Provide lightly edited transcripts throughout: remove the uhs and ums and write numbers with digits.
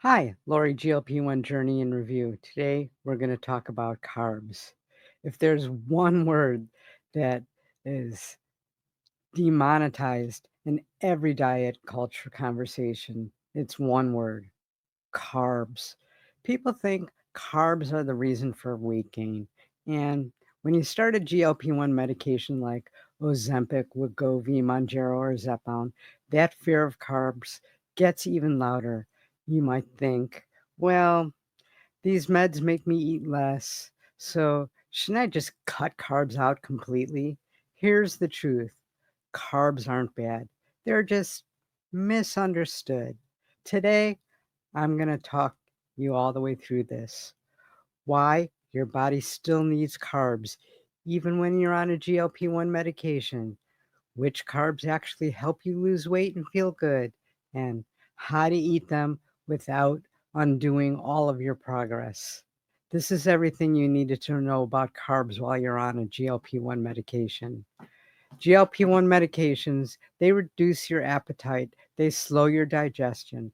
Hi, Lori, GLP-1 Journey in Review. Today, we're going to talk about carbs. If there's one word that is demonetized in every diet culture conversation, it's one word: carbs. People think carbs are the reason for weight gain. And when you start a GLP-1 medication like Ozempic, Wegovy, Mounjaro, or Zepbound, that fear of carbs gets even louder. You might think, well, these meds make me eat less, so shouldn't I just cut carbs out completely? Here's the truth: carbs aren't bad, they're just misunderstood. Today, I'm going to talk you all the way through this. Why your body still needs carbs, even when you're on a GLP-1 medication, which carbs actually help you lose weight and feel good, and how to eat them without undoing all of your progress. This is everything you needed to know about carbs while you're on a GLP-1 medication. GLP-1 medications, they reduce your appetite, they slow your digestion.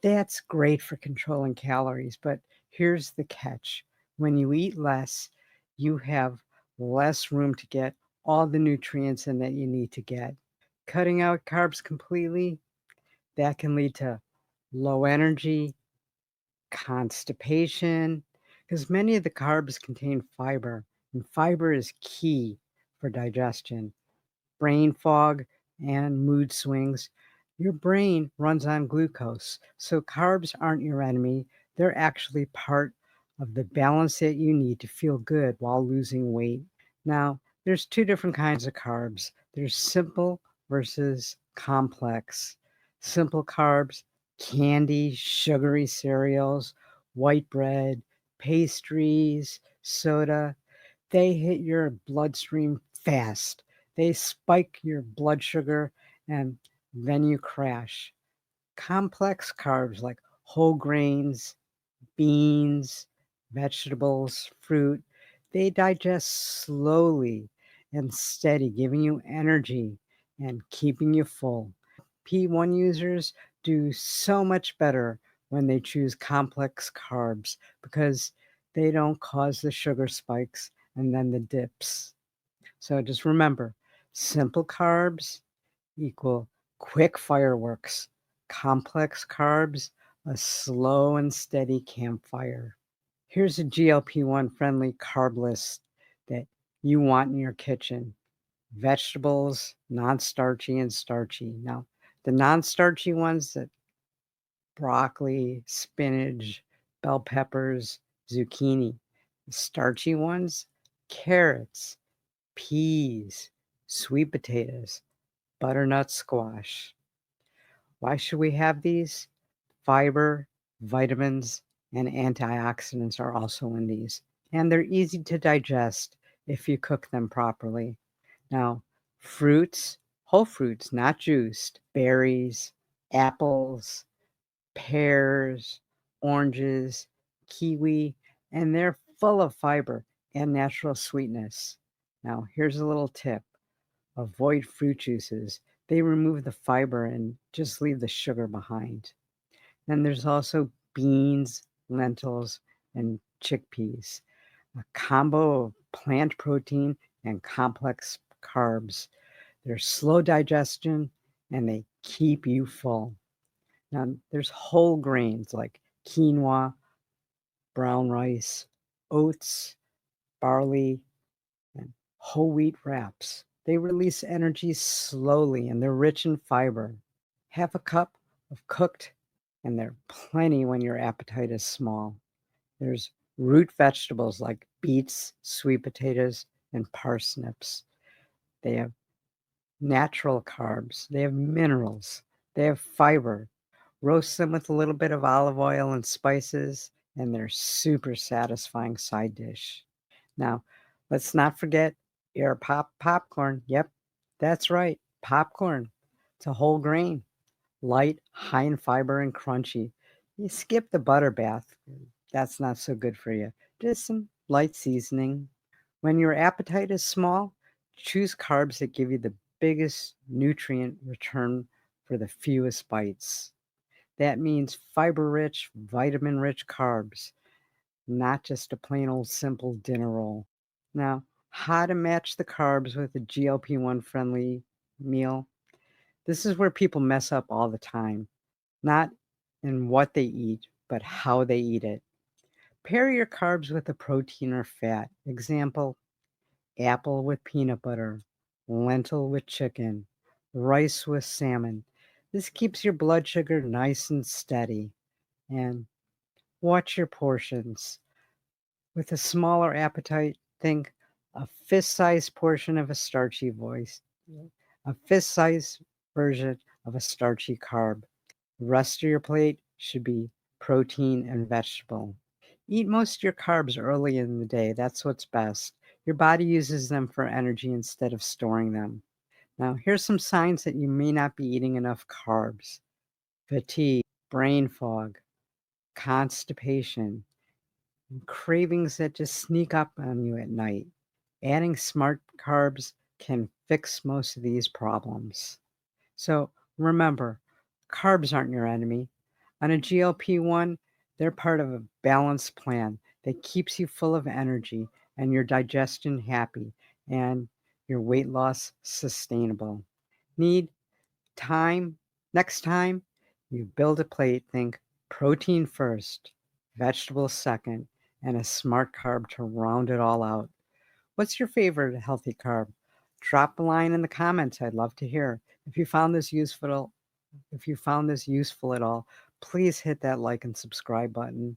That's great for controlling calories, but here's the catch. When you eat less, you have less room to get all the nutrients in that you need to get. Cutting out carbs completely, that can lead to low energy, constipation, because many of the carbs contain fiber, and fiber is key for digestion. Brain fog and mood swings. Your brain runs on glucose, so carbs aren't your enemy. They're actually part of the balance that you need to feel good while losing weight. Now, there's two different kinds of carbs. There's simple versus complex. Simple carbs: candy, sugary cereals, white bread, pastries, soda. They hit your bloodstream fast. They spike your blood sugar and then you crash. Complex carbs like whole grains, beans, vegetables, fruit, they digest slowly and steady, giving you energy and keeping you full. GLP-1 users do so much better when they choose complex carbs because they don't cause the sugar spikes and then the dips. So just remember, simple carbs equal quick fireworks. Complex carbs, a slow and steady campfire. Here's a GLP-1 friendly carb list that you want in your kitchen: vegetables, non-starchy and starchy. Now, the non-starchy ones, that broccoli, spinach, bell peppers, zucchini. The starchy ones: carrots, peas, sweet potatoes, butternut squash. Why should we have these? Fiber, vitamins, and antioxidants are also in these, and they're easy to digest if you cook them properly. Now, fruits, whole fruits, not juiced, berries, apples, pears, oranges, kiwi, and they're full of fiber and natural sweetness. Now, here's a little tip: avoid fruit juices. They remove the fiber and just leave the sugar behind. Then there's also beans, lentils, and chickpeas, a combo of plant protein and complex carbs. They're slow digestion and they keep you full. Now, there's whole grains like quinoa, brown rice, oats, barley, and whole wheat wraps. They release energy slowly and they're rich in fiber. Half a cup of cooked, and they're plenty when your appetite is small. There's root vegetables like beets, sweet potatoes, and parsnips. They have natural carbs, they have minerals, they have fiber. Roast them with a little bit of olive oil and spices, and they're super satisfying side dish. Now, let's not forget your popcorn. Yep, that's right, popcorn. It's a whole grain, light, high in fiber, and crunchy. You skip the butter bath. That's not so good for you. Just some light seasoning. When your appetite is small, choose carbs that give you the biggest nutrient return for the fewest bites. That means fiber rich, vitamin rich carbs, not just a plain old simple dinner roll. Now, how to match the carbs with a GLP-1 friendly meal. This is where people mess up all the time, not in what they eat, but how they eat it. Pair your carbs with a protein or fat. Example, apple with peanut butter, lentil with chicken, rice with salmon. This keeps your blood sugar nice and steady. And watch your portions. With a smaller appetite, think a fist-sized portion of a starchy voice, a fist-sized version of a starchy carb. The rest of your plate should be protein and vegetable. Eat most of your carbs early in the day. That's what's best. Your body uses them for energy instead of storing them. Now, here's some signs that you may not be eating enough carbs: fatigue, brain fog, constipation, cravings that just sneak up on you at night. Adding smart carbs can fix most of these problems. So remember, carbs aren't your enemy. On a GLP-1, they're part of a balanced plan that keeps you full of energy and your digestion happy and your weight loss sustainable. Need time? Next time you build a plate, think protein first, vegetables second, and a smart carb to round it all out. What's your favorite healthy carb? Drop a line in the comments. I'd love to hear. If you found this useful, if you found this useful at all, please hit that like and subscribe button.